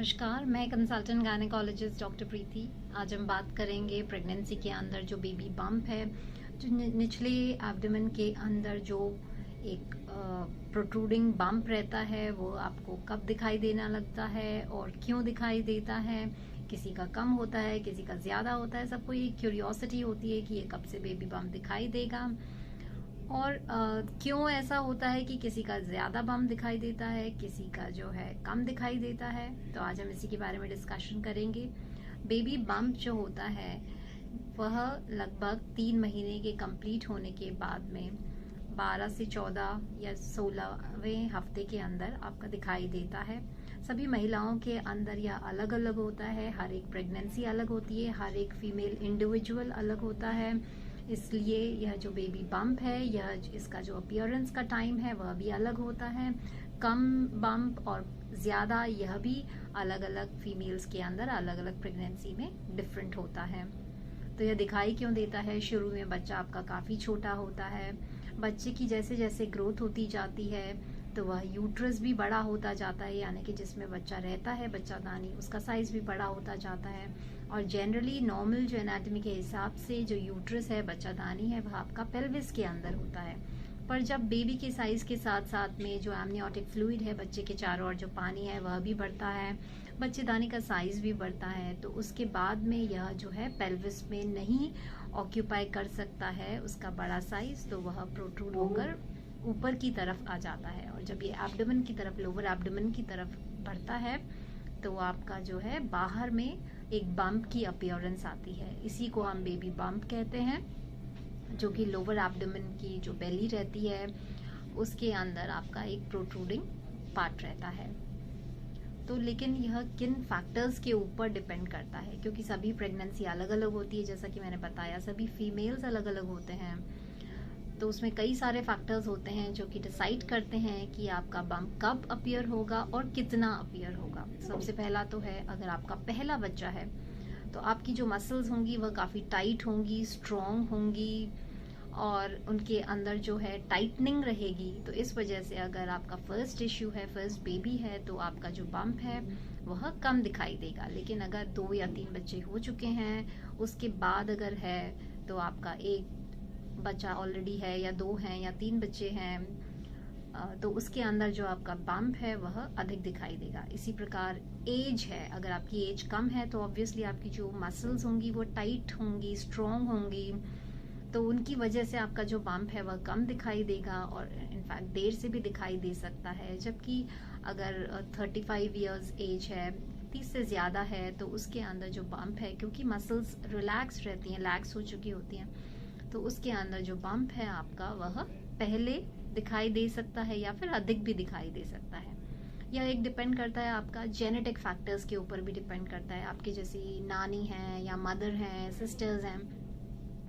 नमस्कार, मैं consultant gynaecologist doctor प्रीति। आज हम बात करेंगे प्रेगनेंसी के अंदर जो बेबी बम्प है, जो निचले एब्डोमेन के अंदर जो एक प्रोट्रूडिंग बम्प रहता है, वो आपको कब दिखाई देना लगता है और क्यों दिखाई देता है। किसी का कम होता है, किसी का ज़्यादा होता है। सबको ये क्यूरियोसिटी होती है कि ये कब से बेबी बम्प दिखाई देगा और क्यों ऐसा होता है कि किसी का ज़्यादा बम दिखाई देता है, किसी का जो है कम दिखाई देता है। तो आज हम इसी के बारे में डिस्कशन करेंगे। बेबी बम्प जो होता है वह लगभग 3 महीने के कंप्लीट होने के बाद में 12 से 14 या 16वें हफ्ते के अंदर आपका दिखाई देता है। सभी महिलाओं के अंदर यह अलग अलग होता है, हर एक प्रेगनेंसी अलग होती है, हर एक फीमेल इंडिविजुअल अलग होता है। इसलिए यह जो बेबी बम्प है, यह इसका जो अपीयरेंस का टाइम है वह भी अलग होता है। कम बम्प और ज़्यादा, यह भी अलग अलग फीमेल्स के अंदर अलग अलग प्रेगनेंसी में डिफरेंट होता है। तो यह दिखाई क्यों देता है? शुरू में बच्चा आपका काफ़ी छोटा होता है। बच्चे की जैसे जैसे ग्रोथ होती जाती है तो वह यूट्रस भी बड़ा होता जाता है, यानी कि जिसमें बच्चा रहता है, बच्चादानी, उसका साइज़ भी बड़ा होता जाता है। और जनरली नॉर्मल जो एनाटॉमी के हिसाब से जो यूट्रस है, बच्चादानी है, वह आपका पेल्विस के अंदर होता है। पर जब बेबी के साइज़ के साथ साथ में जो एमनियोटिक फ्लूइड है, बच्चे के चारों ओर जो पानी है वह भी बढ़ता है, बच्चेदानी का साइज़ भी बढ़ता है, तो उसके बाद में यह जो है पेल्विस में नहीं ऑक्यूपाई कर सकता है उसका बड़ा साइज़, तो वह प्रोट्रूड होकर ऊपर की तरफ आ जाता है। और जब ये एब्डोमेन की तरफ, लोअर एब्डोमेन की तरफ बढ़ता है तो आपका जो है बाहर में एक बम्प की अपीयरेंस आती है। इसी को हम बेबी बम्प कहते हैं, जो कि लोअर एब्डोमेन की जो बेली रहती है उसके अंदर आपका एक प्रोट्रूडिंग पार्ट रहता है। तो लेकिन यह किन फैक्टर्स के ऊपर डिपेंड करता है, क्योंकि सभी प्रेगनेंसी अलग अलग होती है। जैसा कि मैंने बताया, सभी फीमेल्स अलग अलग होते हैं, तो उसमें कई सारे फैक्टर्स होते हैं जो कि डिसाइड करते हैं कि आपका बम्प कब अपीयर होगा और कितना अपीयर होगा। सबसे पहला तो है, अगर आपका पहला बच्चा है तो आपकी जो मसल्स होंगी वह काफ़ी टाइट होंगी, स्ट्रॉन्ग होंगी और उनके अंदर जो है टाइटनिंग रहेगी। तो इस वजह से अगर आपका फर्स्ट इश्यू है, फर्स्ट बेबी है, तो आपका जो बम्प है वह कम दिखाई देगा। लेकिन अगर 2 या 3 बच्चे हो चुके हैं, उसके बाद अगर है तो आपका एक बच्चा ऑलरेडी है या 2 हैं या 3 बच्चे हैं, तो उसके अंदर जो आपका बम्प है वह अधिक दिखाई देगा। इसी प्रकार एज है, अगर आपकी एज कम है तो ऑब्वियसली आपकी जो मसल्स होंगी वो टाइट होंगी, स्ट्रॉन्ग होंगी, तो उनकी वजह से आपका जो बम्प है वह कम दिखाई देगा और इनफैक्ट देर से भी दिखाई दे सकता है। जबकि अगर 35 इयर्स एज है, 30 से ज़्यादा है, तो उसके अंदर जो बम्प है, क्योंकि मसल्स रिलैक्स रहती हैं, लैक्स हो चुकी होती हैं, तो उसके अंदर जो बम्प है आपका वह पहले दिखाई दे सकता है या फिर अधिक भी दिखाई दे सकता है। यह एक डिपेंड करता है आपका जेनेटिक फैक्टर्स के ऊपर भी डिपेंड करता है। आपकी जैसी नानी हैं या मदर हैं, सिस्टर्स हैं,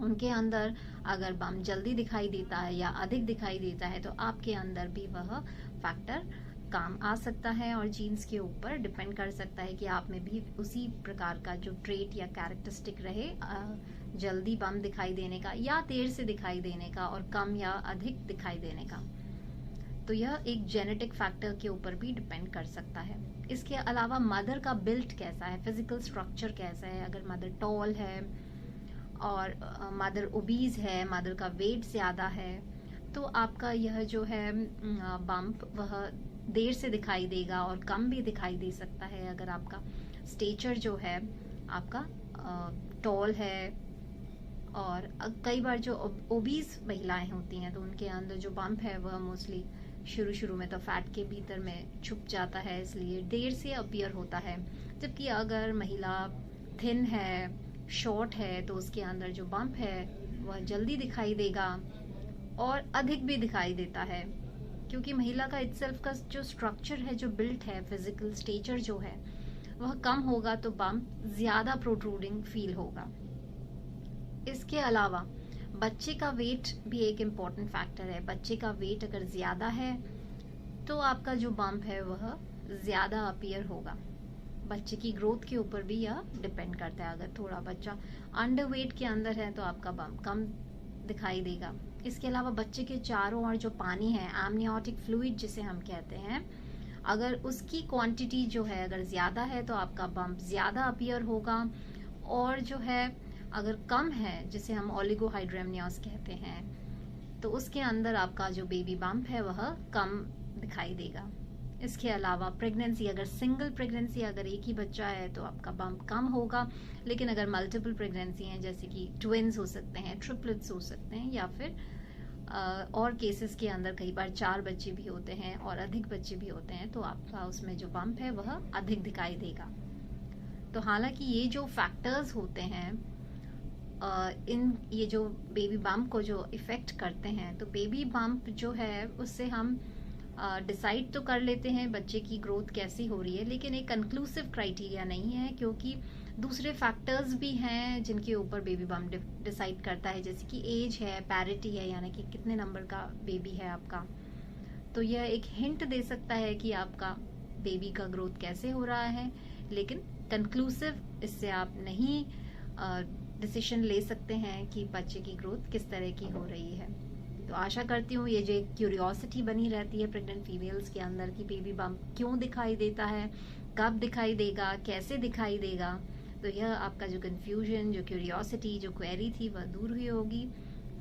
उनके अंदर अगर बम्प जल्दी दिखाई देता है या अधिक दिखाई देता है तो आपके अंदर भी वह फैक्टर काम आ सकता है और जीन्स के ऊपर डिपेंड कर सकता है कि आप में भी उसी प्रकार का जो ट्रेट या कैरेक्टरिस्टिक रहे, जल्दी बम दिखाई देने का या देर से दिखाई देने का और कम या अधिक दिखाई देने का। तो यह एक जेनेटिक फैक्टर के ऊपर भी डिपेंड कर सकता है। इसके अलावा मदर का बिल्ट कैसा है, फिजिकल स्ट्रक्चर कैसा है। अगर मदर टॉल है और मदर ओबीज है, मदर का वेट ज़्यादा है, तो आपका यह जो है बम्प वह देर से दिखाई देगा और कम भी दिखाई दे सकता है। अगर आपका स्टेचर जो है आपका टॉल है, और कई बार जो ओबीज महिलाएं होती हैं तो उनके अंदर जो बम्प है वह मोस्टली शुरू में तो फैट के भीतर में छुप जाता है, इसलिए देर से अपीयर होता है। जबकि अगर महिला थिन है, शॉर्ट है, तो उसके अंदर जो बम्प है वह जल्दी दिखाई देगा और अधिक भी दिखाई देता है, क्योंकि महिला का इटसेल्फ का जो स्ट्रक्चर है, जो बिल्ट है, फिजिकल स्टेचर जो है वह कम होगा, तो बम्प ज़्यादा प्रोट्रूडिंग फील होगा। इसके अलावा बच्चे का वेट भी एक इम्पॉर्टेंट फैक्टर है। बच्चे का वेट अगर ज़्यादा है तो आपका जो बम्प है वह ज़्यादा अपीयर होगा। बच्चे की ग्रोथ के ऊपर भी यह डिपेंड करता है। अगर थोड़ा बच्चा अंडर वेट के अंदर है तो आपका बम्प कम दिखाई देगा। इसके अलावा बच्चे के चारों ओर जो पानी है, एमनियोटिक फ्लूइड जिसे हम कहते हैं, अगर उसकी क्वांटिटी जो है अगर ज़्यादा है तो आपका बम्प ज़्यादा अपीयर होगा, और जो है अगर कम है, जिसे हम ओलिगोहाइड्रेमनियास कहते हैं, तो उसके अंदर आपका जो बेबी बम्प है वह कम दिखाई देगा। इसके अलावा प्रेगनेंसी, अगर सिंगल प्रेगनेंसी, अगर एक ही बच्चा है तो आपका बम्प कम होगा, लेकिन अगर मल्टीपल प्रेगनेंसी हैं, जैसे कि ट्विन्स हो सकते हैं, ट्रिपलेट्स हो सकते हैं, या फिर और केसेस के अंदर कई बार 4 बच्चे भी होते हैं और अधिक बच्चे भी होते हैं, तो आपका उसमें जो बम्प है वह अधिक दिखाई देगा। तो हालांकि ये जो फैक्टर्स होते हैं ये जो बेबी बम्प को जो इफेक्ट करते हैं, तो बेबी बम्प जो है उससे हम डिसाइड तो कर लेते हैं बच्चे की ग्रोथ कैसी हो रही है, लेकिन एक कंक्लूसिव क्राइटेरिया नहीं है, क्योंकि दूसरे फैक्टर्स भी हैं जिनके ऊपर बेबी बम्प डिसाइड करता है, जैसे कि एज है, पैरिटी है, यानी कि कितने नंबर का बेबी है आपका। तो यह एक हिंट दे सकता है कि आपका बेबी का ग्रोथ कैसे हो रहा है, लेकिन कंक्लूसिव इससे आप नहीं डिसीजन ले सकते हैं कि बच्चे की ग्रोथ किस तरह की हो रही है। तो आशा करती हूँ ये जो एक क्यूरियोसिटी बनी रहती है प्रेग्नेंट फीमेल्स के अंदर कि बेबी बम्प क्यों दिखाई देता है, कब दिखाई देगा, कैसे दिखाई देगा, तो यह आपका जो कंफ्यूजन, जो क्यूरियोसिटी, जो क्वेरी थी वह दूर हुई होगी।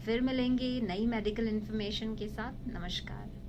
फिर मिलेंगे नई मेडिकल इन्फॉर्मेशन के साथ। नमस्कार।